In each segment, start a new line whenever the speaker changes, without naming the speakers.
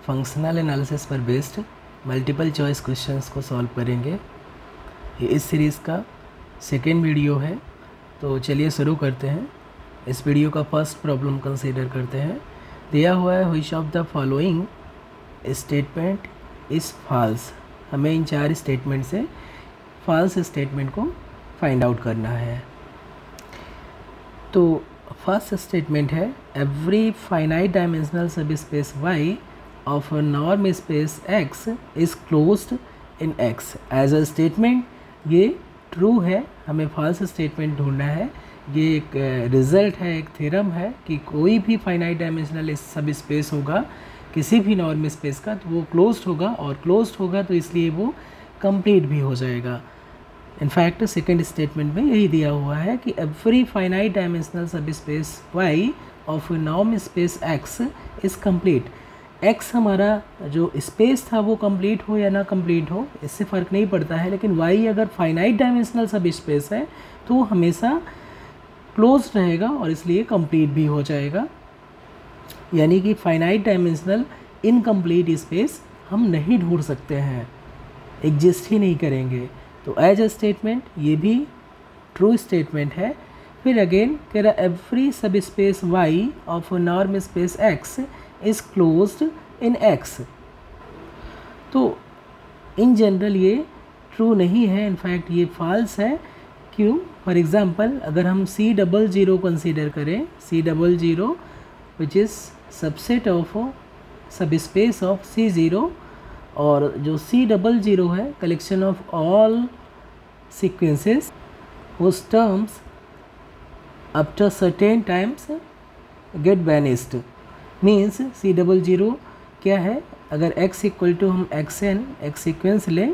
Functional analysis पर based multiple choice questions को solve करेंगे। ये इस सीरीज़ का सेकेंड वीडियो है, तो चलिए शुरू करते हैं। इस वीडियो का फर्स्ट प्रॉब्लम कंसीडर करते हैं। दिया हुआ है which of the following statement is false. हमें इन चार स्टेटमेंट से फॉल्स स्टेटमेंट को फाइंड आउट करना है। तो फर्स्ट स्टेटमेंट है every finite dimensional subspace y of a norm space x is closed in x. As a statement ये ट्रू है, हमें फॉल्स स्टेटमेंट ढूंढना है। ये एक रिजल्ट है, एक थ्योरम है कि कोई भी फाइनाइट डायमेंशनल सब स्पेस होगा किसी भी नॉर्म स्पेस का, तो वो क्लोज्ड होगा, और क्लोज्ड होगा तो इसलिए वो कंप्लीट भी हो जाएगा। इनफैक्ट सेकेंड स्टेटमेंट में यही दिया हुआ है कि every finite dimensional subspace y of norm space x is complete. X हमारा जो स्पेस था वो कंप्लीट हो या ना कंप्लीट हो इससे फ़र्क नहीं पड़ता है, लेकिन वाई अगर फाइनाइट डायमेंशनल सब स्पेस है तो हमेशा क्लोज रहेगा और इसलिए कंप्लीट भी हो जाएगा। यानी कि फाइनाइट डायमेंशनल इनकम्प्लीट स्पेस हम नहीं ढूंढ सकते हैं, एग्जिस्ट ही नहीं करेंगे। तो एज अ स्टेटमेंट ये भी ट्रू स्टेटमेंट है। फिर अगेन कह रहा every subspace y of norm space x is closed in x. तो इन जनरल ये ट्रू नहीं है, इनफैक्ट ये फॉल्स है। क्यों? फॉर एग्जांपल अगर हम C00 कंसीडर करें, C00 which is subset of सब स्पेस ऑफ C0, और जो C00 है collection of all sequences whose terms after certain times get vanished। Means C00 क्या है? अगर x इक्वल टू हम xn एक सीक्वेंस लें,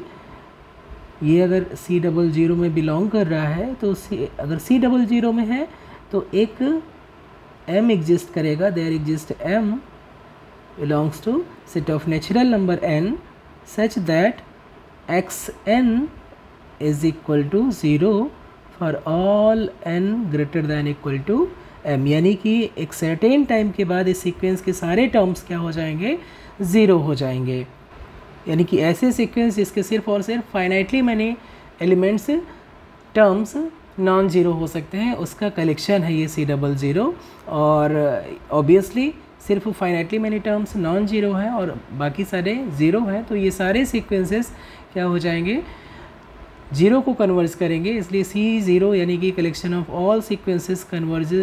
ये अगर C00 में बिलोंग कर रहा है तो अगर C00 में है तो एक m एग्जिस्ट करेगा। There exist m belongs to set of natural number n such that xn is equal to 0 for all n greater than equal to m। यानी कि एक सर्टेन टाइम के बाद इस सीक्वेंस के सारे टर्म्स क्या हो जाएंगे? ज़ीरो हो जाएंगे। यानी कि ऐसे सीक्वेंस जिसके सिर्फ और सिर्फ finitely many elements terms non zero हो सकते हैं, उसका कलेक्शन है ये C00। और ऑब्वियसली सिर्फ finitely many terms non zero है और बाकी सारे ज़ीरो हैं, तो ये सारे सीक्वेंसेस क्या हो जाएंगे? ज़ीरो को कन्वर्ज करेंगे। इसलिए C0 यानी कि collection of all sequences converge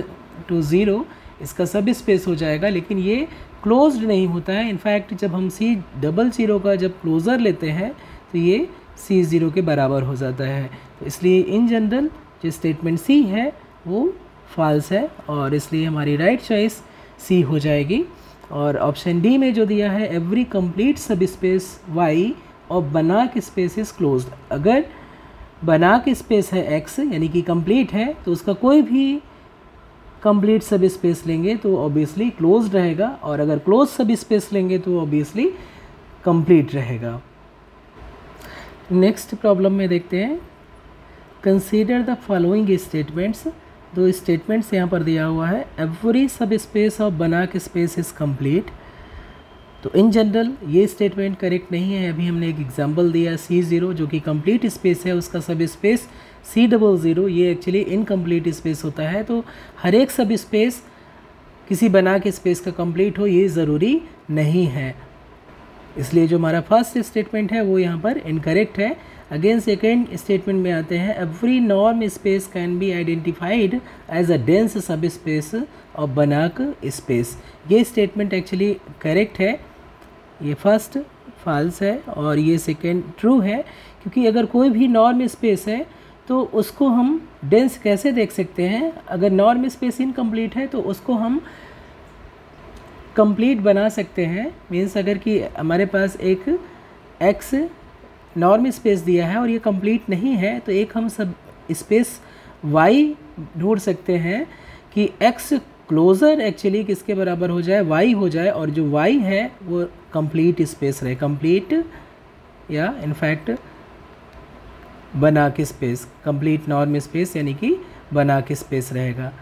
to zero, इसका सब स्पेस हो जाएगा। लेकिन ये क्लोज्ड नहीं होता है। इनफैक्ट जब हम C00 का जब क्लोज़र लेते हैं तो ये C0 के बराबर हो जाता है। तो इसलिए इन जनरल जो स्टेटमेंट C है वो फॉल्स है, और इसलिए हमारी राइट चॉइस C हो जाएगी। और ऑप्शन डी में जो दिया है एवरी कंप्लीट सब स्पेस वाई और बनाक स्पेस इज क्लोज्ड। अगर बनाक स्पेस है x यानी कि कंप्लीट है तो उसका कोई भी कंप्लीट सब स्पेस लेंगे तो ऑब्वियसली क्लोज्ड रहेगा, और अगर क्लोज सब स्पेस लेंगे तो ऑब्वियसली कंप्लीट रहेगा। नेक्स्ट प्रॉब्लम में देखते हैं। Consider the following statements. दो स्टेटमेंट्स यहाँ पर दिया हुआ है। Every subspace of Banach space is complete. तो इन जनरल ये स्टेटमेंट करेक्ट नहीं है। अभी हमने एक एग्जांपल दिया C0 जो कि कंप्लीट स्पेस है, उसका सब स्पेस C00, ये एक्चुअली इनकम्प्लीट स्पेस होता है। तो हर एक सब स्पेस किसी बना के स्पेस का कंप्लीट हो ये ज़रूरी नहीं है, इसलिए जो हमारा फर्स्ट स्टेटमेंट है वो यहाँ पर इनकरेक्ट है। अगेन सेकेंड स्टेटमेंट में आते हैं। Every norm space can be identified as a dense subspace of Banach space. ये स्टेटमेंट एक्चुअली करेक्ट है, ये फर्स्ट फॉल्स है और ये सेकेंड ट्रू है। क्योंकि अगर कोई भी नॉर्म स्पेस है तो उसको हम डेंस कैसे देख सकते हैं? अगर नॉर्म स्पेस इनकम्प्लीट है तो उसको हम कंप्लीट बना सकते हैं। मीन्स अगर कि हमारे पास एक एक्स नॉर्म स्पेस दिया है और ये कंप्लीट नहीं है तो एक हम सब स्पेस वाई ढूंढ सकते हैं कि एक्स क्लोज़र एक्चुअली किसके बराबर हो जाए? वाई हो जाए, और जो वाई है वो कंप्लीट स्पेस रहे, कंप्लीट या इनफैक्ट बना के स्पेस, कंप्लीट नॉर्म स्पेस यानी कि बना के स्पेस रहेगा।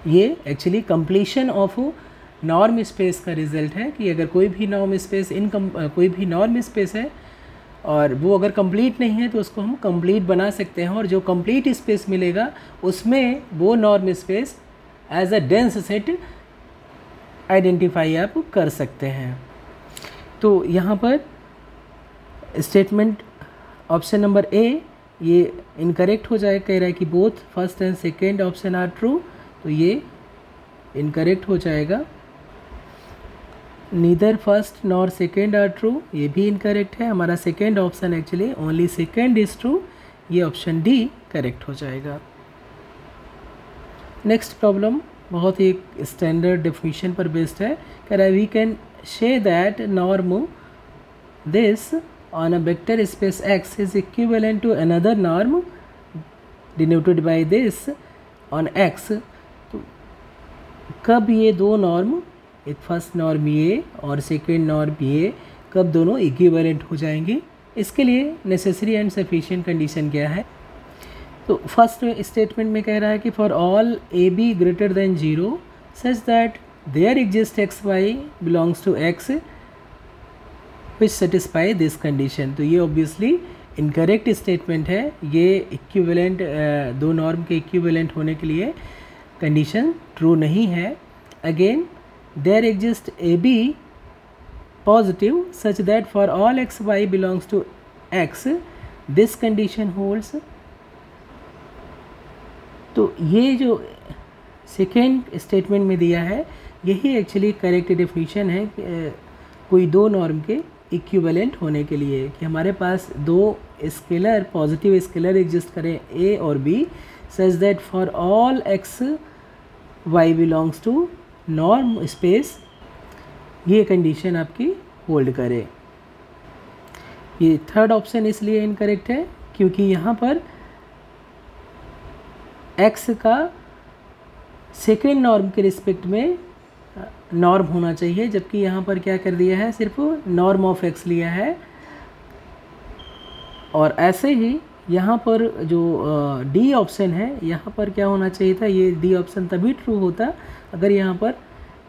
ये actually completion of norm space का रिजल्ट है कि अगर कोई भी नॉर्म स्पेस कोई भी नॉर्म स्पेस है और वो अगर कंप्लीट नहीं है तो उसको हम कंप्लीट बना सकते हैं, और जो कंप्लीट स्पेस मिलेगा उसमें वो norm space as a dense set identify आप कर सकते हैं। तो यहाँ पर स्टेटमेंट ऑप्शन नंबर ए ये इनकरेक्ट हो जाए, कह रहा है कि both first and second option are true, तो ये इनकरेक्ट हो जाएगा। Neither first nor second are true, ये भी इनकरेक्ट है। हमारा second option actually only second is true, ये ऑप्शन डी करेक्ट हो जाएगा। नेक्स्ट प्रॉब्लम बहुत ही स्टैंडर्ड डेफिनेशन पर बेस्ड है, कह रहा है we can say that norm this on a vector space X is equivalent to another norm denoted by this on X। तो कब ये दो नॉर्म, एक फर्स्ट नॉर्म ये और सेकेंड नॉर्म ये, कब दोनों इक्विवेलेंट हो जाएंगी, इसके लिए नेसेसरी एंड सफिशिएंट कंडीशन क्या है। तो फर्स्ट स्टेटमेंट में कह रहा है कि for all a b greater than 0 such that there exist x y belongs to x which satisfy this condition. तो ये ऑब्वियसली इनकरेक्ट स्टेटमेंट है, ये इक्विवेलेंट दो नॉर्म के इक्विवेलेंट होने के लिए कंडीशन ट्रू नहीं है। Again there exist a b positive such that for all x y belongs to x this condition holds. तो ये जो सेकेंड स्टेटमेंट में दिया है यही एक्चुअली करेक्ट डेफिनेशन है कोई दो नॉर्म के इक्विवेलेंट होने के लिए, कि हमारे पास दो स्केलर पॉजिटिव स्केलर एग्जिस्ट करें ए और b such that for all x y belongs to norm space, ये कंडीशन आपकी होल्ड करे। ये थर्ड ऑप्शन इसलिए इनकरेक्ट है क्योंकि यहाँ पर एक्स का सेकेंड नॉर्म के रिस्पेक्ट में नॉर्म होना चाहिए, जबकि यहाँ पर क्या कर दिया है, सिर्फ नॉर्म ऑफ एक्स लिया है। और ऐसे ही यहाँ पर जो डी ऑप्शन है, यहाँ पर क्या होना चाहिए था, ये डी ऑप्शन तभी ट्रू होता अगर यहाँ पर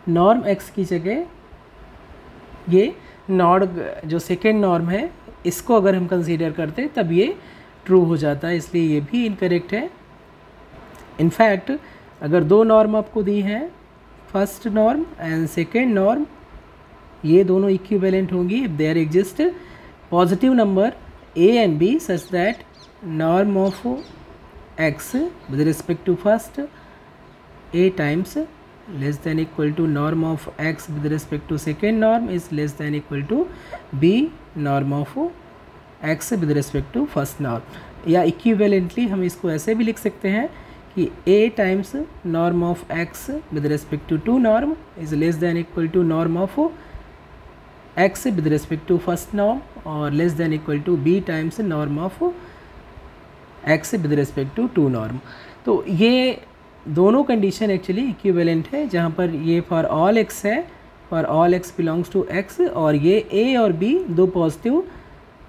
नॉर्म एक्स की जगह ये नॉर्म जो सेकेंड नॉर्म है इसको अगर हम कंसीडर करते तब ये ट्रू हो जाता है, इसलिए ये भी इनकरेक्ट है। इनफैक्ट अगर दो नॉर्म आपको दी हैं, first norm and second norm, ये दोनों इक्विवेलेंट होंगी if there exist positive number a and b such that norm of x with respect to first a times less than equal to norm of x with respect to second norm is less than equal to b norm of x with respect to first norm. या equivalently हम इसको ऐसे भी लिख सकते हैं कि a times norm of x with respect to two norm is less than equal to norm of x with respect to first norm और less than equal to b times norm of x with respect to two norm. तो ये दोनों condition actually equivalent है, जहाँ पर ये for all x है, for all x belongs to x, और ये a और b दो positive,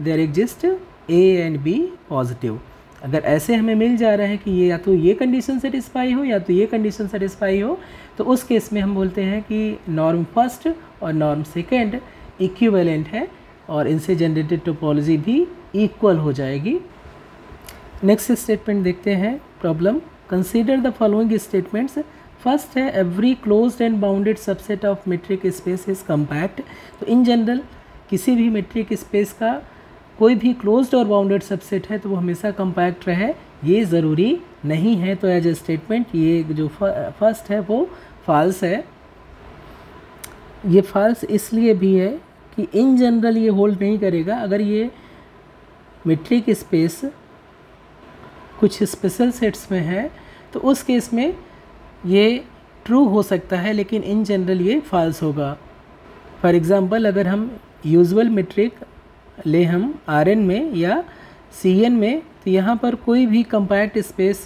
there exist a and b positive. अगर ऐसे हमें मिल जा रहा है कि ये या तो ये कंडीशन सेटिस्फाई हो या तो ये कंडीशन सेटिस्फाई हो, तो उस केस में हम बोलते हैं कि नॉर्म फर्स्ट और नॉर्म सेकेंड इक्विवेलेंट है और इनसे जनरेटेड टोपोलॉजी भी इक्वल हो जाएगी। नेक्स्ट स्टेटमेंट देखते हैं problem. Consider the following statements. First है every closed and bounded subset of metric space is compact. तो इन जनरल किसी भी मेट्रिक स्पेस का कोई भी क्लोज्ड और बाउंडेड सबसेट है तो वो हमेशा कंपैक्ट रहे, ये ज़रूरी नहीं है। तो एज ए स्टेटमेंट ये जो फर्स्ट है वो फॉल्स है। ये फॉल्स इसलिए भी है कि इन जनरल ये होल्ड नहीं करेगा। अगर ये मेट्रिक स्पेस कुछ स्पेशल सेट्स में है तो उस केस में ये ट्रू हो सकता है, लेकिन इन जनरल ये फॉल्स होगा। फॉर एग्ज़ाम्पल अगर हम यूजुअल मेट्रिक ले हम Rn में या Cn में, तो यहाँ पर कोई भी कंपैक्ट स्पेस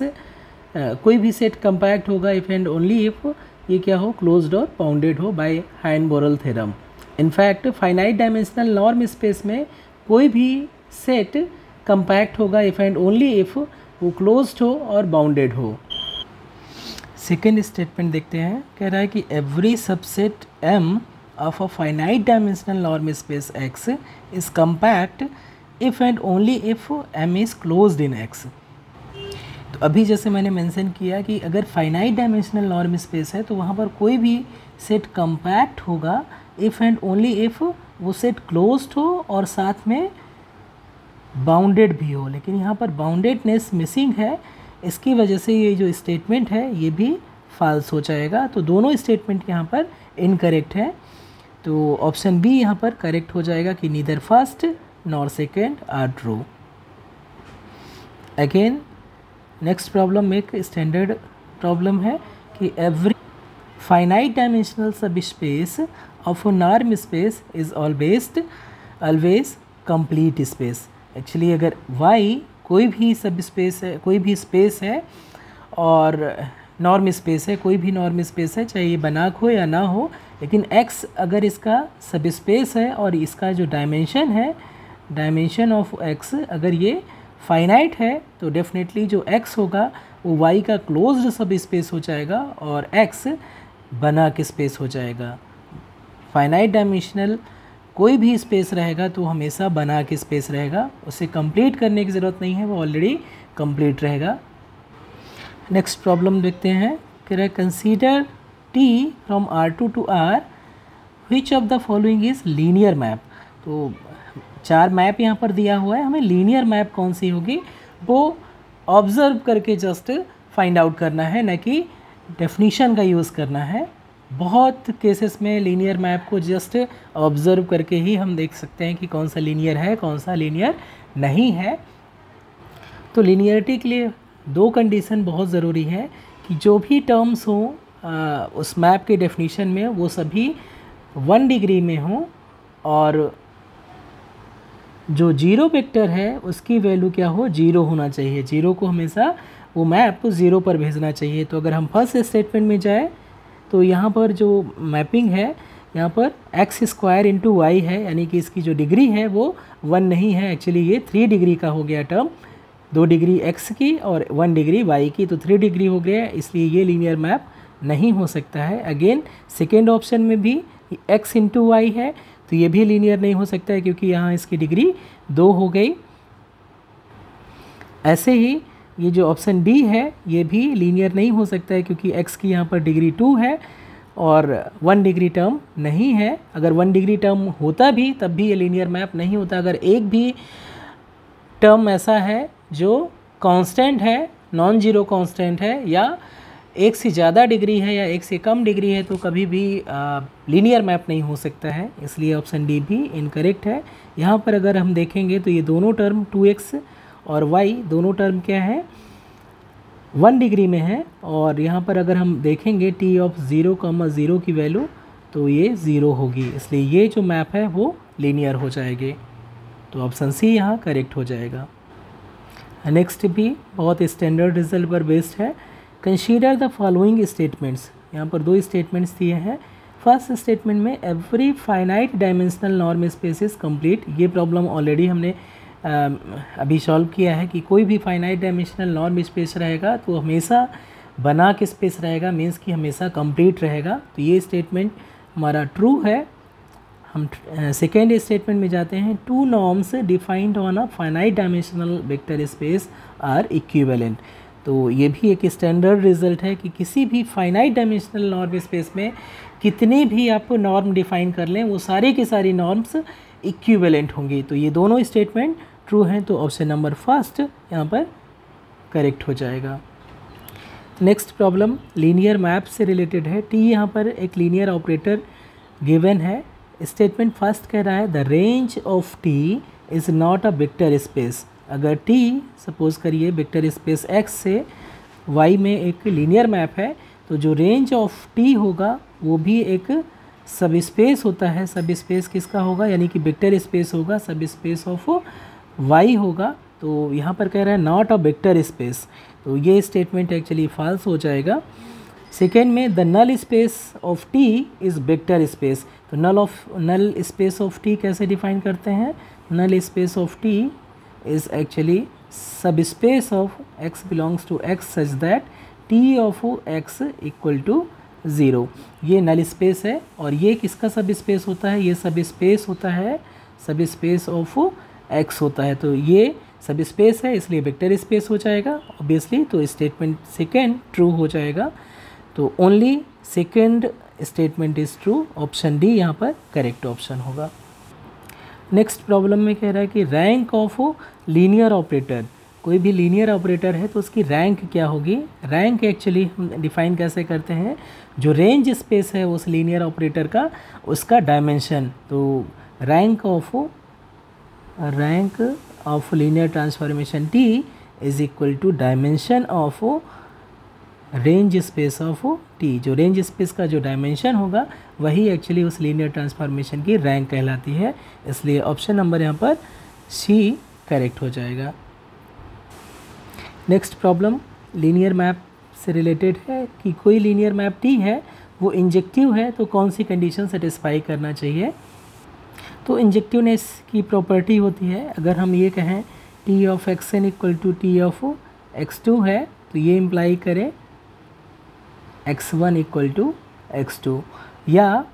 कोई भी सेट कंपैक्ट होगा इफ़ एंड ओनली इफ़ ये क्या हो, क्लोज्ड और बाउंडेड हो by Heine Borel theorem. In fact finite dimensional norm space में कोई भी सेट कंपैक्ट होगा इफ़ एंड ओनली इफ़ वो क्लोज्ड हो और बाउंडेड हो। सेकेंड स्टेटमेंट देखते हैं, कह रहा है कि every subset M of a finite dimensional norm space X is compact if and only if M is closed in X। तो अभी जैसे मैंने मेंशन किया कि अगर फाइनाइट डायमेंशनल नॉर्म स्पेस है तो वहाँ पर कोई भी सेट कम्पैक्ट होगा इफ़ एंड ओनली इफ़ वो सेट क्लोज्ड हो और साथ में बाउंडेड भी हो, लेकिन यहाँ पर बाउंडेडनेस मिसिंग है, इसकी वजह से ये जो स्टेटमेंट है ये भी फॉल्स हो जाएगा। तो दोनों स्टेटमेंट यहाँ पर इनकरेक्ट है, तो ऑप्शन बी यहाँ पर करेक्ट हो जाएगा कि neither first nor second are true. Again next problem एक स्टैंडर्ड प्रॉब्लम है कि every finite dimensional subspace of norm space is always complete space. Actually अगर y कोई भी सब स्पेस है, कोई भी स्पेस है और नॉर्म स्पेस है, कोई भी नॉर्म स्पेस है, चाहे ये बनाक हो या ना हो, लेकिन x अगर इसका सब स्पेस है और इसका जो डायमेंशन है, डायमेंशन ऑफ x अगर ये फाइनाइट है तो डेफिनेटली जो x होगा वो y का क्लोज्ड सब स्पेस हो जाएगा और x बनाक स्पेस हो जाएगा। फाइनाइट डायमेंशनल कोई भी स्पेस रहेगा तो हमेशा बना के स्पेस रहेगा, उसे कंप्लीट करने की ज़रूरत नहीं है, वो ऑलरेडी कंप्लीट रहेगा। नेक्स्ट प्रॉब्लम देखते हैं, कह रहा है consider T from R2 to R which of the following is linear map. तो 4 मैप यहाँ पर दिया हुआ है, हमें लीनियर मैप कौन सी होगी वो ऑब्ज़र्व करके जस्ट फाइंड आउट करना है, न कि डेफिनीशन का यूज़ करना है। बहुत केसेस में लीनियर मैप को जस्ट ऑब्ज़र्व करके ही हम देख सकते हैं कि कौन सा लीनियर है, कौन सा लीनियर नहीं है। तो लीनियरिटी के लिए 2 कंडीशन बहुत ज़रूरी है कि जो भी टर्म्स हों उस मैप के डेफिनीशन में वो सभी 1 डिग्री में हों और जो 0 वेक्टर है उसकी वैल्यू क्या हो, 0 होना चाहिए। 0 को हमेशा वो मैप 0 पर भेजना चाहिए। तो अगर हम फर्स्ट स्टेटमेंट में जाए तो यहाँ पर जो मैपिंग है यहाँ पर x स्क्वायर इंटू वाई है, यानी कि इसकी जो डिग्री है वो 1 नहीं है, एक्चुअली ये 3 डिग्री का हो गया टर्म, 2 डिग्री x की और 1 डिग्री y की, तो 3 डिग्री हो गया, इसलिए ये लीनियर मैप नहीं हो सकता है। अगेन सेकेंड ऑप्शन में भी x इंटू वाई है तो ये भी लीनियर नहीं हो सकता है क्योंकि यहाँ इसकी डिग्री 2 हो गई। ऐसे ही ये जो ऑप्शन डी है ये भी लीनियर नहीं हो सकता है क्योंकि x की यहाँ पर डिग्री 2 है और 1 डिग्री टर्म नहीं है। अगर 1 डिग्री टर्म होता भी तब भी ये लीनियर मैप नहीं होता। अगर एक भी टर्म ऐसा है जो कांस्टेंट है, नॉन जीरो कांस्टेंट है या 1 से ज़्यादा डिग्री है या 1 से कम डिग्री है तो कभी भी लीनियर मैप नहीं हो सकता है, इसलिए ऑप्शन डी भी इनकरेक्ट है। यहाँ पर अगर हम देखेंगे तो ये दोनों टर्म 2x और y दोनों टर्म क्या है 1 डिग्री में है और यहाँ पर अगर हम देखेंगे t ऑफ 0,0 की वैल्यू तो ये 0 होगी, इसलिए ये जो मैप है वो लीनियर हो जाएगी। तो ऑप्शन सी यहाँ करेक्ट हो जाएगा। नेक्स्ट भी बहुत स्टैंडर्ड रिजल्ट पर बेस्ड है। कंसीडर द फॉलोइंग स्टेटमेंट्स, यहाँ पर 2 स्टेटमेंट्स दिए हैं। फर्स्ट स्टेटमेंट में every finite dimensional norm space is complete, ये प्रॉब्लम ऑलरेडी हमने अभी सॉल्व किया है कि कोई भी फाइनाइट डायमेंशनल नॉर्म स्पेस रहेगा तो हमेशा बना के स्पेस रहेगा, मीन्स कि हमेशा कंप्लीट रहेगा। तो ये स्टेटमेंट हमारा ट्रू है। हम सेकेंड स्टेटमेंट में जाते हैं। 2 norms defined on a finite dimensional vector space are equivalent. तो ये भी एक स्टैंडर्ड रिजल्ट है कि किसी भी फाइनाइट डायमेंशनल नॉर्म स्पेस में कितने भी आप नॉर्म डिफाइन कर लें वो सारी की सारी नॉर्म्स इक्विवेलेंट होंगी। तो ये दोनों स्टेटमेंट ट्रू हैं, तो ऑप्शन नंबर फर्स्ट यहाँ पर करेक्ट हो जाएगा। नेक्स्ट प्रॉब्लम लीनियर मैप से रिलेटेड है। टी यहाँ पर एक लीनियर ऑपरेटर गिवन है। स्टेटमेंट फर्स्ट कह रहा है the range of T is not a vector space. अगर टी सपोज करिए वेक्टर स्पेस एक्स से वाई में एक लीनियर मैप है तो जो रेंज ऑफ टी होगा वो भी एक सब स्पेस होता है। सब स्पेस किसका होगा, यानी कि वेक्टर स्पेस होगा, सब स्पेस ऑफ वाई होगा। तो यहाँ पर कह रहा है नॉट अ वेक्टर स्पेस, तो ये स्टेटमेंट एक्चुअली फॉल्स हो जाएगा। सेकेंड में the null space of T is vector space. तो नल स्पेस ऑफ टी कैसे डिफाइन करते हैं, null space of T is actually subspace of x belongs to x such that T of x equal to 0। ये null space है और ये किसका सब स्पेस होता है, ये सब स्पेस होता है, सब स्पेस ऑफ एक्स होता है। तो ये सब स्पेस है इसलिए वेक्टर स्पेस हो जाएगा ऑब्वियसली। तो स्टेटमेंट सेकेंड ट्रू हो जाएगा। तो only second statement is true, option D यहाँ पर करेक्ट ऑप्शन होगा। नेक्स्ट प्रॉब्लम में कह रहा है कि रैंक ऑफ लीनियर ऑपरेटर, कोई भी लीनियर ऑपरेटर है तो उसकी रैंक क्या होगी। रैंक एक्चुअली हम डिफाइन कैसे करते हैं, जो रेंज स्पेस है उस लीनियर ऑपरेटर का, उसका डायमेंशन। तो rank of linear transformation T is equal to dimension of range space of T. जो रेंज स्पेस का जो डायमेंशन होगा वही एक्चुअली उस लीनियर ट्रांसफॉर्मेशन की रैंक कहलाती है। इसलिए ऑप्शन नंबर यहाँ पर सी करेक्ट हो जाएगा। नेक्स्ट प्रॉब्लम लीनियर मैप से रिलेटेड है कि कोई लीनियर मैप टी है वो इंजेक्टिव है तो कौन सी कंडीशन सेटिस्फाई करना चाहिए। तो इंजेक्टिवनेस की प्रॉपर्टी होती है, अगर हम ये कहें T of x n equal to T of x2 है तो ये इम्प्लाई करे x1 इक्वल टू x2, या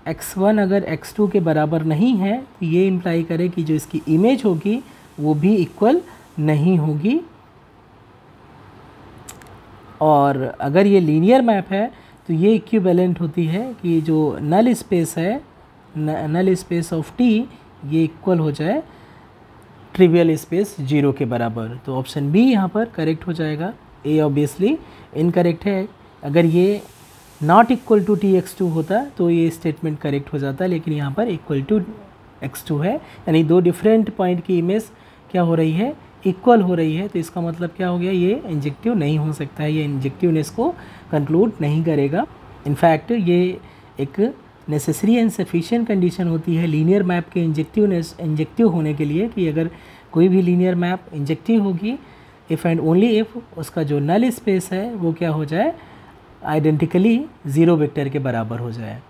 x1 अगर x2 के बराबर नहीं है तो ये इम्प्लाई करे कि जो इसकी इमेज होगी वो भी इक्वल नहीं होगी। और अगर ये लीनियर मैप है तो ये इक्विवेलेंट होती है कि जो नल स्पेस है, नल स्पेस ऑफ टी, ये इक्वल हो जाए ट्रिवियल स्पेस 0 के बराबर। तो ऑप्शन बी यहाँ पर करेक्ट हो जाएगा। ए ऑब्वियसली इनकरेक्ट है। अगर ये not equal to T x2 होता तो ये स्टेटमेंट करेक्ट हो जाता, लेकिन यहाँ पर इक्वल टू x2 है, यानी दो डिफरेंट पॉइंट की इमेज क्या हो रही है, इक्वल हो रही है। तो इसका मतलब क्या हो गया, ये इंजेक्टिव नहीं हो सकता है, ये इंजेक्टिवनेस को कंक्लूड नहीं करेगा। इनफैक्ट ये एक नेसेसरी एंड सफिशिएंट कंडीशन होती है लीनियर मैप के इंजेक्टिव होने के लिए, कि अगर कोई भी लीनियर मैप इंजेक्टिव होगी इफ़ एंड ओनली इफ़ उसका जो नल स्पेस है वो क्या हो जाए, आइडेंटिकली 0 वेक्टर के बराबर हो जाए।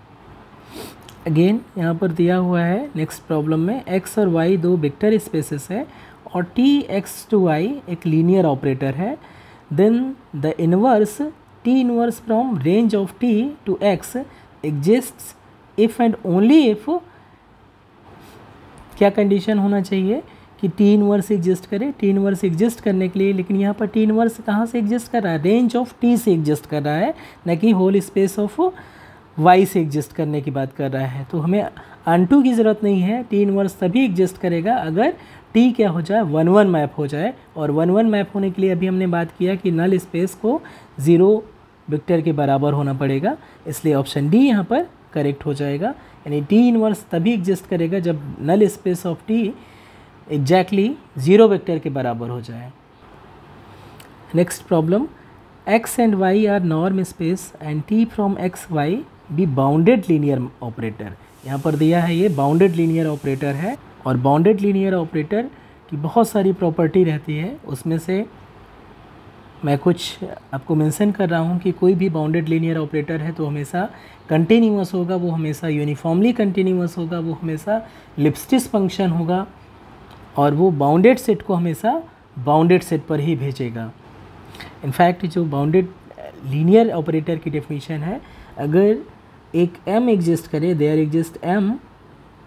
अगेन यहाँ पर दिया हुआ है नेक्स्ट प्रॉब्लम में x और y दो वेक्टर स्पेसेस है और t x to y एक लीनियर ऑपरेटर है, देन द इनवर्स t इनवर्स from range of t to x exists if and only if, क्या कंडीशन होना चाहिए कि टी इनवर्स एग्जिस्ट करे। टी इनवर्स एग्जिस्ट करने के लिए, लेकिन यहाँ पर टी इनवर्स कहाँ से एग्जिस्ट कर रहा है, रेंज ऑफ टी से एग्जिस्ट कर रहा है, न कि होल स्पेस ऑफ वाई से एग्जिस्ट करने की बात कर रहा है। तो हमें अनटू की ज़रूरत नहीं है, टी इनवर्स तभी एग्जिस्ट करेगा अगर टी क्या हो जाए, 1-1 मैप हो जाए। और 1-1 मैप होने के लिए अभी हमने बात किया कि नल स्पेस को 0 वेक्टर के बराबर होना पड़ेगा, इसलिए ऑप्शन डी यहाँ पर करेक्ट हो जाएगा। यानी टी इनवर्स तभी एग्जिस्ट करेगा जब null space of T exactly 0 vector के बराबर हो जाए। Next problem, x and y are norm space and t from x y be bounded linear operator. यहाँ पर दिया है ये बाउंडेड लीनियर ऑपरेटर है, और बाउंडेड लीनियर ऑपरेटर की बहुत सारी प्रॉपर्टी रहती है, उसमें से मैं कुछ आपको मेंशन कर रहा हूँ कि कोई भी बाउंडेड लीनियर ऑपरेटर है तो हमेशा कंटिन्यूअस होगा, वो हमेशा यूनिफॉर्मली कंटिन्यूअस होगा, वो हमेशा लिप्स्टिस फंक्शन होगा, और वो बाउंडेड सेट को हमेशा बाउंडेड सेट पर ही भेजेगा। इनफैक्ट जो बाउंडेड लीनियर ऑपरेटर की डेफिनेशन है, अगर एक m एग्जिस्ट करे, there exist m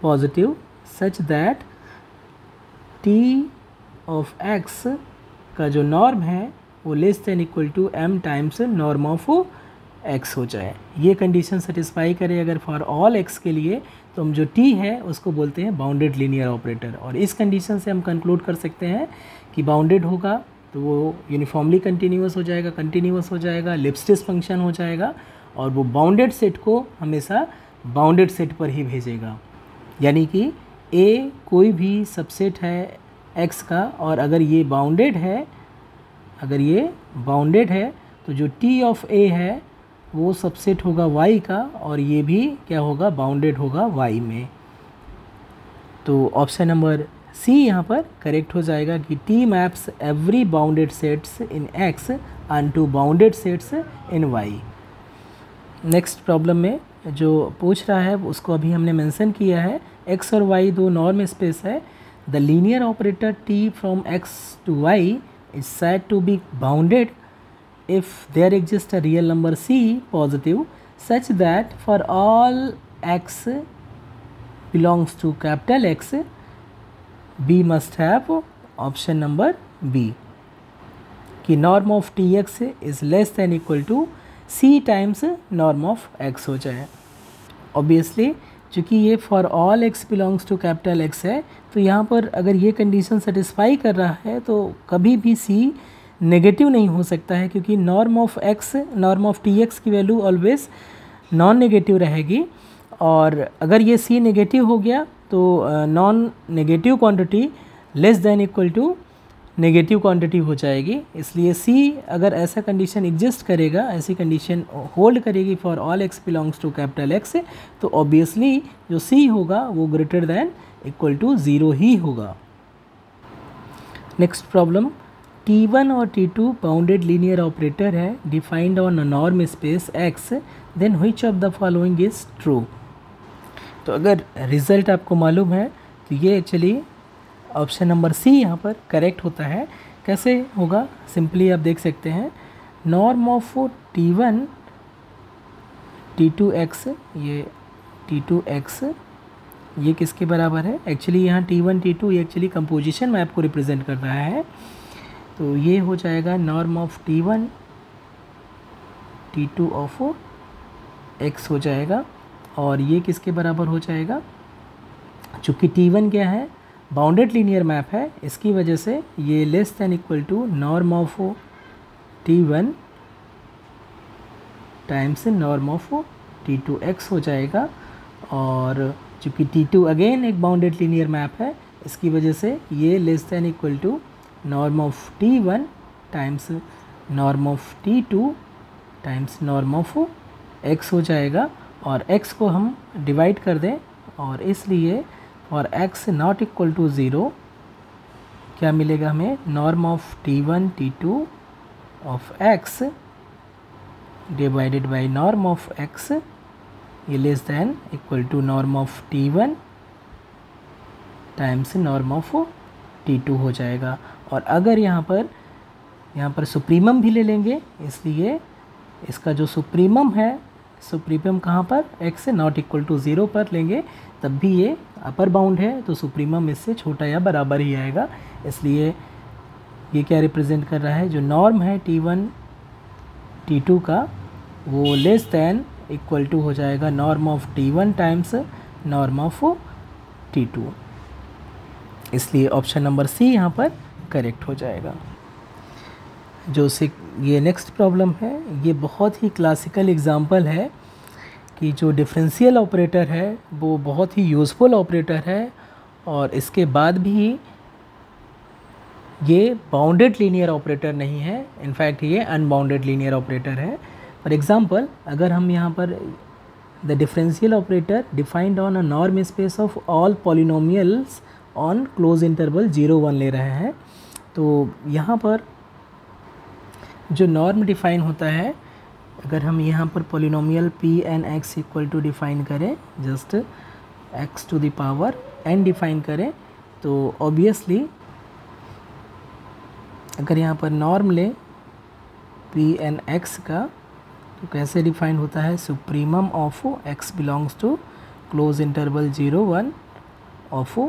positive such that t of x का जो नॉर्म है वो less than equal to m times norm of x हो जाए। ये कंडीशन सेटिस्फाई करे अगर फॉर ऑल x के लिए, तो हम जो t है उसको बोलते हैं बाउंडेड लीनियर ऑपरेटर। और इस कंडीशन से हम कंक्लूड कर सकते हैं कि बाउंडेड होगा तो वो यूनिफॉर्मली कंटिन्यूअस हो जाएगा, लिप्स्टिस फंक्शन हो जाएगा, और वो बाउंडेड सेट को हमेशा बाउंडेड सेट पर ही भेजेगा। यानी कि a कोई भी सबसेट है x का, और अगर ये बाउंडेड है तो जो t ऑफ a है वो सबसेट होगा y का, और ये भी क्या होगा, बाउंडेड होगा y में। तो ऑप्शन नंबर सी यहाँ पर करेक्ट हो जाएगा कि t maps every bounded sets in x unto bounded sets in y। Next problem में जो पूछ रहा है उसको अभी हमने मेंशन किया है, x और y दो नॉर्म स्पेस है, the linear operator t from x to y is said to be bounded if there exists a real number c positive such that for all x belongs to capital X, B must have option number B कि norm of Tx is less than equal to C times norm of X हो जाए। Obviously चूँकि ये for all x belongs to capital X है, तो यहाँ पर अगर ये कंडीशन सेटिस्फाई कर रहा है तो कभी भी C नेगेटिव नहीं हो सकता है, क्योंकि norm of x, norm of Tx की वैल्यू ऑलवेज नॉन नेगेटिव रहेगी। और अगर ये C नेगेटिव हो गया तो non negative quantity less than equal to negative quantity हो जाएगी। इसलिए C अगर ऐसा कंडीशन एग्जिस्ट करेगा, ऐसी कंडीशन होल्ड करेगी for all x belongs to capital X, तो ऑब्वियसली जो C होगा वो ग्रेटर देन इक्वल टू 0 ही होगा। नेक्स्ट प्रॉब्लम, T1 और T2 बाउंडेड लीनियर ऑपरेटर है defined on a norm space X, then which of the following is true. तो अगर रिजल्ट आपको मालूम है तो ये एक्चुअली ऑप्शन नंबर सी यहाँ पर करेक्ट होता है। कैसे होगा, सिंपली आप देख सकते हैं नॉर्म ऑफ T1 T2x, ये T2x ये किसके बराबर है, एक्चुअली यहाँ T1 T2 ये एक्चुअली कंपोजिशन मैप को रिप्रेजेंट कर रहा है। तो ये हो जाएगा norm of T1 T2 of x हो जाएगा, और ये किसके बराबर हो जाएगा, चूँकि T1 क्या है, बाउंडेड लीनियर मैप है, इसकी वजह से ये less than equal to norm of T1 times norm of T2x हो जाएगा। और चूँकि T2 अगेन एक बाउंडेड लीनियर मैप है, इसकी वजह से ये less than equal to norm of T1 times norm of T2 times norm of x हो जाएगा। और x को हम डिवाइड कर दें, और इसलिए और x नॉट इक्वल टू 0 क्या मिलेगा हमें, norm of T1 T2 of x divided by norm of x, ये less than equal to norm of T1 times norm of T2 हो जाएगा। और अगर यहाँ पर सुप्रीमम भी ले लेंगे, इसलिए इसका जो सुप्रीमम है, सुप्रीमम कहाँ पर, x नॉट इक्वल टू 0 पर लेंगे, तब भी ये अपर बाउंड है, तो सुप्रीमम इससे छोटा या बराबर ही आएगा। इसलिए ये क्या रिप्रेजेंट कर रहा है, जो नॉर्म है T1 T2 का वो लेस दैन इक्वल टू हो जाएगा norm of T1 times norm of T2। इसलिए ऑप्शन नंबर सी यहाँ पर करेक्ट हो जाएगा। ये नेक्स्ट प्रॉब्लम है, ये बहुत ही क्लासिकल एग्जांपल है कि जो डिफरेंशियल ऑपरेटर है वो बहुत ही यूज़फुल ऑपरेटर है, और इसके बाद भी ये बाउंडेड लीनियर ऑपरेटर नहीं है, इनफैक्ट ये अनबाउंडेड लीनियर ऑपरेटर है। फॉर एग्जांपल, अगर हम यहाँ पर the differential operator defined on a norm space of all polynomials on close interval 0-1 ले रहे हैं, तो यहाँ पर जो नॉर्म डिफाइन होता है, अगर हम यहाँ पर polynomial Pn(x) equal to define करें, just x to the power n define करें, तो ऑब्वियसली अगर यहाँ पर नॉर्म लें Pn(x) का, तो कैसे डिफाइन होता है, supremum of x belongs to close interval 0-1 of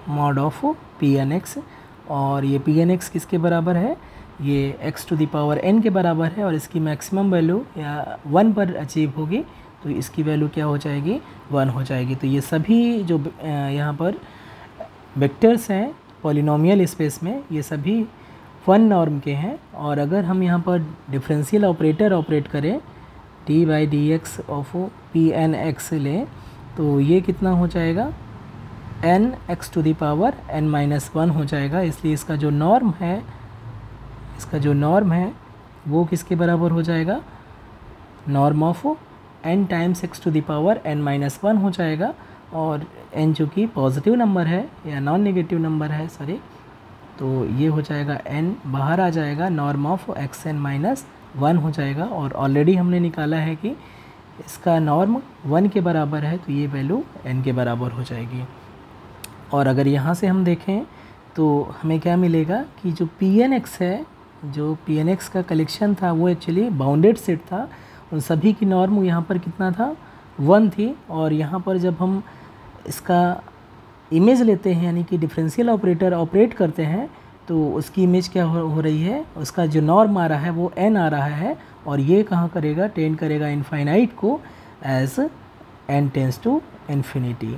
mod of Pn(x), और ये Pn(x) किसके बराबर है, ये x to the power n के बराबर है, और इसकी मैक्सिमम वैल्यू या 1 पर अचीव होगी, तो इसकी वैल्यू क्या हो जाएगी, 1 हो जाएगी। तो ये सभी जो यहाँ पर वेक्टर्स हैं पॉलिनोमियल स्पेस में, ये सभी 1 नॉर्म के हैं। और अगर हम यहाँ पर डिफरेंशियल ऑपरेटर ऑपरेट करें d/dx ऑफ Pn(x) लें, तो ये कितना हो जाएगा, n x to the power n-1 हो जाएगा। इसलिए इसका जो नॉर्म है वो किसके बराबर हो जाएगा, norm of n times x to the power n-1 हो जाएगा। और n जो कि पॉजिटिव नंबर है या नॉन नेगेटिव नंबर है, सॉरी, तो ये हो जाएगा n बाहर आ जाएगा, नॉर्म ऑफ xn-1 हो जाएगा। और ऑलरेडी हमने निकाला है कि इसका नॉर्म 1 के बराबर है, तो ये वैल्यू n के बराबर हो जाएगी। और अगर यहाँ से हम देखें तो हमें क्या मिलेगा कि जो Pn(x) है जो Pnx का कलेक्शन था वो एक्चुअली बाउंडेड सेट था, उन सभी की नॉर्म यहाँ पर कितना था 1 थी। और यहाँ पर जब हम इसका इमेज लेते हैं यानी कि डिफरेंशियल ऑपरेटर ऑपरेट करते हैं तो उसकी इमेज क्या हो रही है, उसका जो नॉर्म आ रहा है वो n आ रहा है और ये कहाँ करेगा, टेंड करेगा इनफाइनाइट को as n tends to infinity.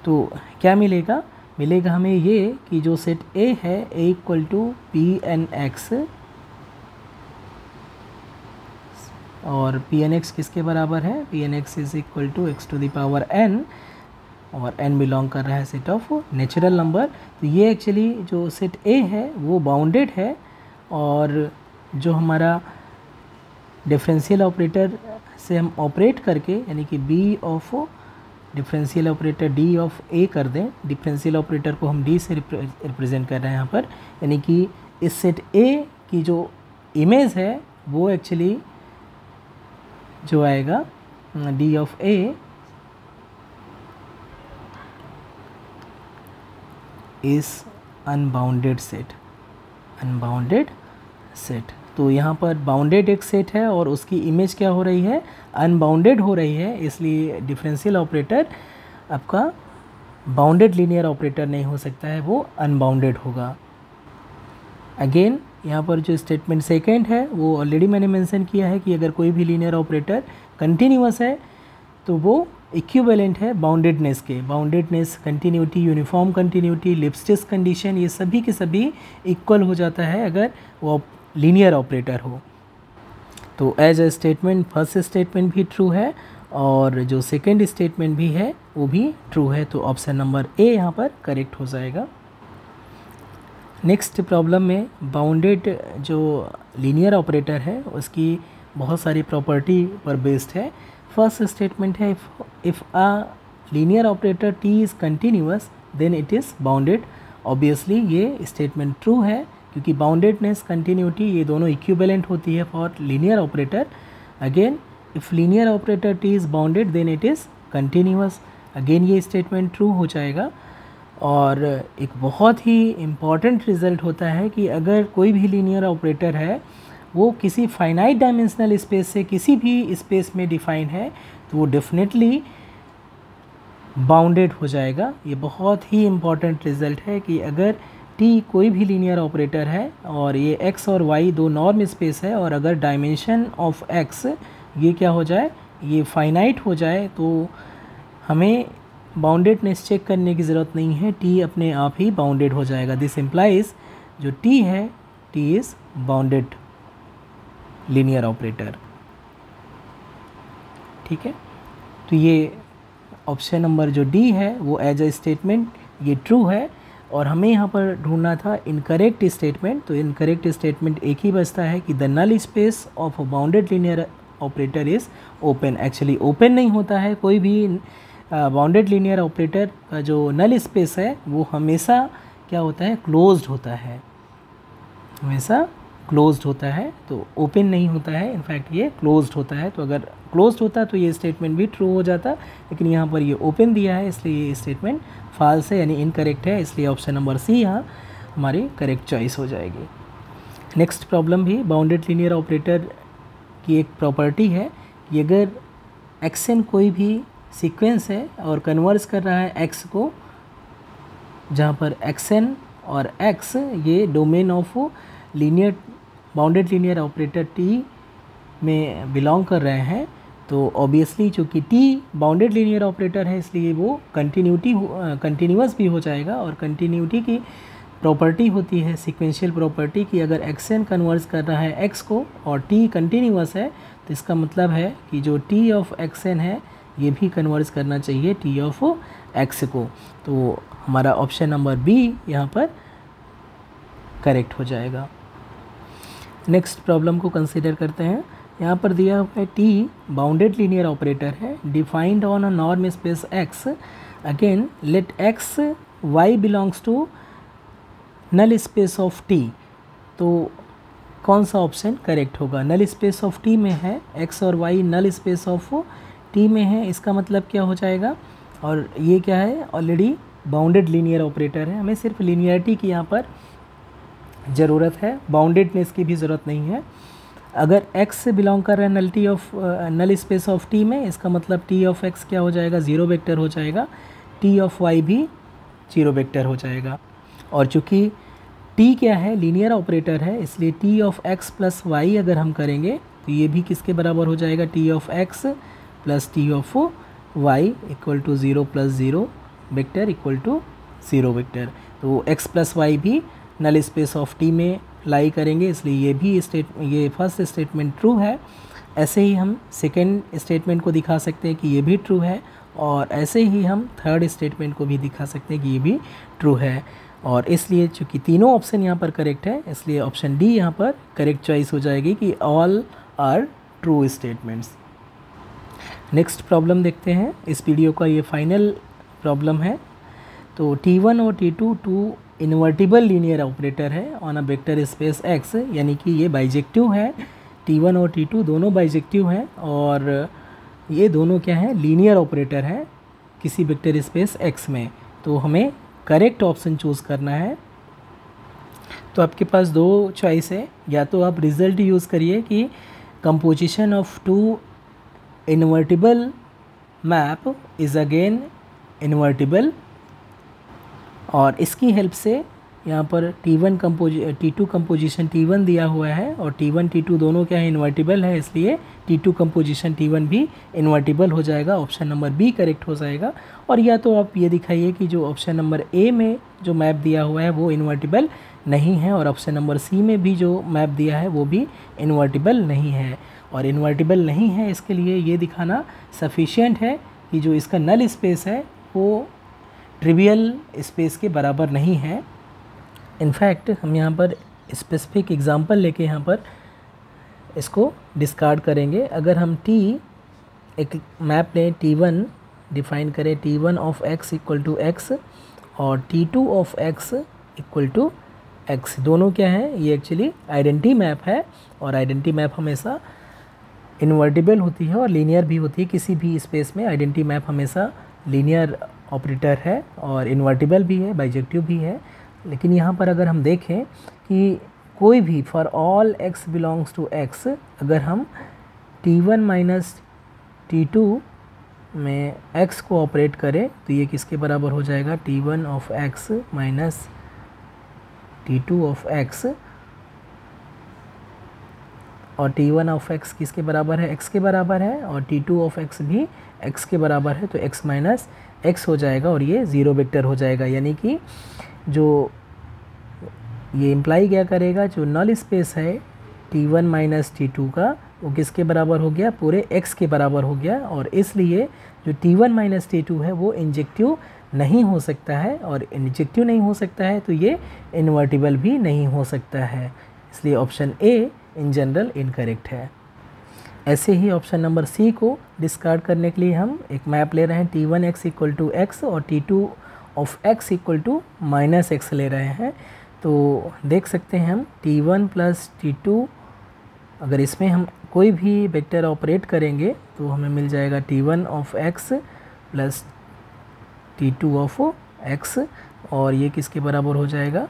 तो क्या मिलेगा, मिलेगा हमें ये कि जो सेट A है A इक्वल टू Pnx और Pnx किसके बराबर है, Pnx is equal to x to the power n और n बिलोंग कर रहा है सेट ऑफ नेचुरल नंबर। तो ये एक्चुअली जो सेट A है वो बाउंडेड है और जो हमारा डिफरेंशियल ऑपरेटर से हम ऑपरेट करके यानी कि B of differential operator D of A कर दें, डिफरेंशियल ऑपरेटर को हम D से रिप्रेजेंट कर रहे हैं यहाँ पर, यानी कि इस सेट A की जो इमेज है वो एक्चुअली जो आएगा D of A is unbounded set, unbounded set. तो यहाँ पर बाउंडेड एक सेट है और उसकी इमेज क्या हो रही है, अनबाउंडेड हो रही है, इसलिए डिफरेंशियल ऑपरेटर आपका बाउंडेड लीनियर ऑपरेटर नहीं हो सकता है, वो अनबाउंडेड होगा। अगेन यहाँ पर जो स्टेटमेंट सेकेंड है वो ऑलरेडी मैंने मेंशन किया है कि अगर कोई भी लीनियर ऑपरेटर कंटिन्यूअस है तो वो इक्विवेलेंट है बाउंडेडनेस के। Boundedness, continuity, uniform continuity, Lipschitz condition, ये सभी के सभी इक्वल हो जाता है अगर वो लीनियर ऑपरेटर हो। तो as a statement first statement भी ट्रू है और जो सेकेंड स्टेटमेंट भी है वो भी ट्रू है, तो ऑप्शन नंबर ए यहाँ पर करेक्ट हो जाएगा। नेक्स्ट प्रॉब्लम में बाउंडेड जो लीनियर ऑपरेटर है उसकी बहुत सारी प्रॉपर्टी पर बेस्ड है। फर्स्ट स्टेटमेंट है if a linear operator T is continuous then it is bounded. Obviously ये स्टेटमेंट ट्रू है क्योंकि बाउंडेडनेस, कंटिन्यूटी ये दोनों इक्विवेलेंट होती है for linear operator. Again if linear operator T is bounded then it is continuous, again ये statement true हो जाएगा। और एक बहुत ही इम्पॉर्टेंट रिजल्ट होता है कि अगर कोई भी लीनियर ऑपरेटर है वो किसी फाइनाइट डायमेंशनल स्पेस से किसी भी स्पेस में डिफाइन है तो वो डेफिनेटली बाउंडेड हो जाएगा। ये बहुत ही इम्पॉर्टेंट रिजल्ट है कि अगर t कोई भी लीनियर ऑपरेटर है और ये x और y दो नॉर्म स्पेस है और अगर डायमेंशन ऑफ x ये क्या हो जाए, ये फाइनाइट हो जाए तो हमें बाउंडेडनेस चेक करने की ज़रूरत नहीं है, t अपने आप ही बाउंडेड हो जाएगा। दिस इम्प्लाइज जो t है t is bounded linear operator. ठीक है, तो ये ऑप्शन नंबर जो डी है वो एज अ स्टेटमेंट ये ट्रू है और हमें यहाँ पर ढूंढना था इनकरेक्ट स्टेटमेंट। तो इनकरेक्ट स्टेटमेंट एक ही बचता है कि the null space of a bounded linear operator is open. Actually open नहीं होता है, कोई भी बाउंडेड लीनियर ऑपरेटर का जो नल स्पेस है वो हमेशा क्या होता है, क्लोज्ड होता है, हमेशा क्लोज्ड होता है, तो ओपन नहीं होता है, इनफैक्ट ये क्लोज्ड होता है। तो अगर क्लोज्ड होता तो ये स्टेटमेंट भी ट्रू हो जाता, लेकिन यहाँ पर ये ओपन दिया है इसलिए ये स्टेटमेंट फॉल्स है यानी इनकरेक्ट है, इसलिए ऑप्शन नंबर सी यहाँ हमारी करेक्ट चॉइस हो जाएगी। नेक्स्ट प्रॉब्लम भी बाउंडेड लीनियर ऑपरेटर की एक प्रॉपर्टी है कि अगर एक्सन कोई भी सीक्वेंस है और कन्वर्स कर रहा है एक्स को, जहाँ पर एक्सन और एक्स ये domain of linear bounded linear operator T में बिलोंग कर रहे हैं, तो ऑब्वियसली चूँकि टी बाउंडेड लीनियर ऑपरेटर है इसलिए वो कंटिन्यूअस भी हो जाएगा। और कंटिन्यूटी की प्रॉपर्टी होती है सीक्वेंशियल प्रॉपर्टी कि अगर एक्सन कन्वर्स कर रहा है एक्स को और टी कंटिन्यूअस है तो इसका मतलब है कि जो टी ऑफ एक्सन है ये भी कन्वर्स करना चाहिए टी ऑफ एक्स को। तो हमारा ऑप्शन नंबर बी यहाँ पर करेक्ट हो जाएगा। नेक्स्ट प्रॉब्लम को कंसीडर करते हैं। यहाँ पर दिया हुआ है टी बाउंडेड लीनियर ऑपरेटर है defined on a norm space x. Again let x y belongs to null space of T. तो कौन सा ऑप्शन करेक्ट होगा, नल स्पेस ऑफ टी में है एक्स और y null space of T में है, इसका मतलब क्या हो जाएगा, और ये क्या है ऑलरेडी बाउंडेड लीनियर ऑपरेटर है, हमें सिर्फ लीनियरिटी की यहाँ पर ज़रूरत है, बाउंडेडनेस की भी ज़रूरत नहीं है। अगर x से बिलोंग कर रहा है नल स्पेस ऑफ t में, इसका मतलब t ऑफ x क्या हो जाएगा, 0 वेक्टर हो जाएगा, t ऑफ y भी 0 वेक्टर हो जाएगा। और चूँकि t क्या है, लीनियर ऑपरेटर है, इसलिए t of x plus y अगर हम करेंगे तो ये भी किसके बराबर हो जाएगा, t of x plus t ऑफ y equal to 0 plus 0 vector equal to 0 vector. तो x प्लस वाई भी नल स्पेस ऑफ t में लाई करेंगे, इसलिए ये फर्स्ट स्टेटमेंट ट्रू है। ऐसे ही हम सेकेंड स्टेटमेंट को दिखा सकते हैं कि ये भी ट्रू है, और ऐसे ही हम थर्ड स्टेटमेंट को भी दिखा सकते हैं कि ये भी ट्रू है। और इसलिए चूँकि तीनों ऑप्शन यहाँ पर करेक्ट है, इसलिए ऑप्शन डी यहाँ पर करेक्ट चॉइस हो जाएगी कि all are true statements. Next problem देखते हैं, इस वीडियो का ये फाइनल प्रॉब्लम है। तो T1 और T2 two invertible linear operator है on a vector space X, यानी कि ये बाइजेक्टिव है। T1 और T2 दोनों बाइजेक्टिव हैं, और ये दोनों क्या है, लीनियर ऑपरेटर है किसी वेक्टर स्पेस X में। तो हमें करेक्ट ऑप्शन चूज़ करना है। तो आपके पास दो चॉइस है, या तो आप रिजल्ट यूज़ करिए कि composition of two invertible map is again invertible, और इसकी हेल्प से यहाँ पर T2 कंपोजिशन T1 दिया हुआ है, और T1 T2 दोनों क्या है, इन्वर्टिबल है, इसलिए T2 कंपोजिशन T1 भी इन्वर्टिबल हो जाएगा। ऑप्शन नंबर बी करेक्ट हो जाएगा। और या तो आप ये दिखाइए कि जो ऑप्शन नंबर ए में जो मैप दिया हुआ है वो इन्वर्टिबल नहीं है, और ऑप्शन नंबर सी में भी जो मैप दिया है वो भी इन्वर्टिबल नहीं है। और इन्वर्टिबल नहीं है इसके लिए ये दिखाना सफिशिएंट है कि जो इसका नल स्पेस है वो ट्रिवियल स्पेस के बराबर नहीं है। इनफैक्ट हम यहाँ पर स्पेसिफिक एग्जांपल लेके यहाँ पर इसको डिस्कार्ड करेंगे। अगर हम एक मैप लें, T1 डिफाइन करें, T1 of x equal to x और T2 of x equal to x, दोनों क्या है, ये एक्चुअली आइडेंटिटी मैप है, और आइडेंटिटी मैप हमेशा इन्वर्टिबल होती है और लीनियर भी होती है। किसी भी स्पेस में आइडेंटिटी मैप हमेशा लीनियर ऑपरेटर है और इन्वर्टिबल भी है, बाइजेक्टिव भी है। लेकिन यहाँ पर अगर हम देखें कि कोई भी for all x belongs to x, अगर हम T1 माइनस T2 में x को ऑपरेट करें तो ये किसके बराबर हो जाएगा, T1 of x minus T2 of x, और T1 ऑफ x किसके बराबर है, x के बराबर है, और T2 ऑफ x भी x के बराबर है, तो x माइनस x हो जाएगा और ये 0 वेक्टर हो जाएगा। यानी कि जो ये इम्प्लाई क्या करेगा, जो नल स्पेस है T1 माइनस T2 का वो किसके बराबर हो गया, पूरे x के बराबर हो गया, और इसलिए जो T1 माइनस T2 है वो इंजेक्टिव नहीं हो सकता है, और इंजेक्टिव नहीं हो सकता है तो ये इन्वर्टिबल भी नहीं हो सकता है, इसलिए option A in general incorrect है। ऐसे ही ऑप्शन नंबर सी को डिस्कार्ड करने के लिए हम एक मैप ले रहे हैं, T1 x equal to x और T2 of x equal to minus x ले रहे हैं। तो देख सकते हैं हम T1 प्लस T2, अगर इसमें हम कोई भी वेक्टर ऑपरेट करेंगे तो हमें मिल जाएगा T1 of x plus T2 of x, और ये किसके बराबर हो जाएगा,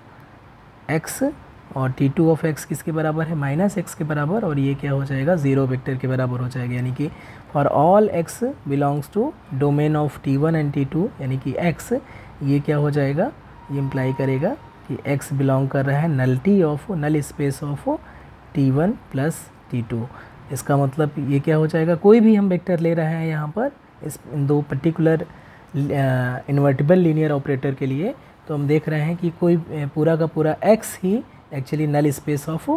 x, और T2 ऑफ x किसके बराबर है, माइनस x के बराबर, और ये क्या हो जाएगा, 0 वेक्टर के बराबर हो जाएगा। यानी कि for all x belongs to domain of T1 and T2, यानी कि x, ये क्या हो जाएगा, ये इम्प्लाई करेगा कि x बिलोंग कर रहा है नल space of T1 plus T2। इसका मतलब ये क्या हो जाएगा, कोई भी हम वेक्टर ले रहे हैं यहाँ पर इस दो पर्टिकुलर इन्वर्टिबल लीनियर ऑपरेटर के लिए, तो हम देख रहे हैं कि कोई पूरा का पूरा x ही actually null space of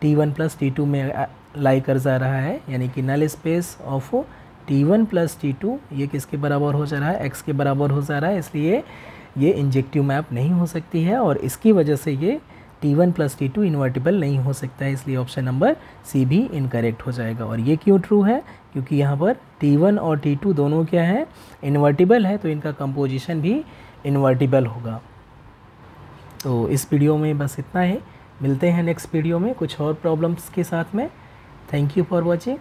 T1 plus T2 में लाई कर जा रहा है। यानी कि नल space of T1 plus T2 ये किसके बराबर हो जा रहा है, x के बराबर हो जा रहा है, इसलिए ये इंजेक्टिव मैप नहीं हो सकती है, और इसकी वजह से ये T1 प्लस T2 इन्वर्टिबल नहीं हो सकता है, इसलिए ऑप्शन नंबर सी भी इनकरेक्ट हो जाएगा। और ये क्यों ट्रू है, क्योंकि यहाँ पर T1 और T2 दोनों क्या है, इन्वर्टिबल है, तो इनका कंपोजिशन भी इन्वर्टिबल होगा। तो इस वीडियो में बस इतना ही, मिलते हैं नेक्स्ट वीडियो में कुछ और प्रॉब्लम्स के साथ में। Thank you for watching.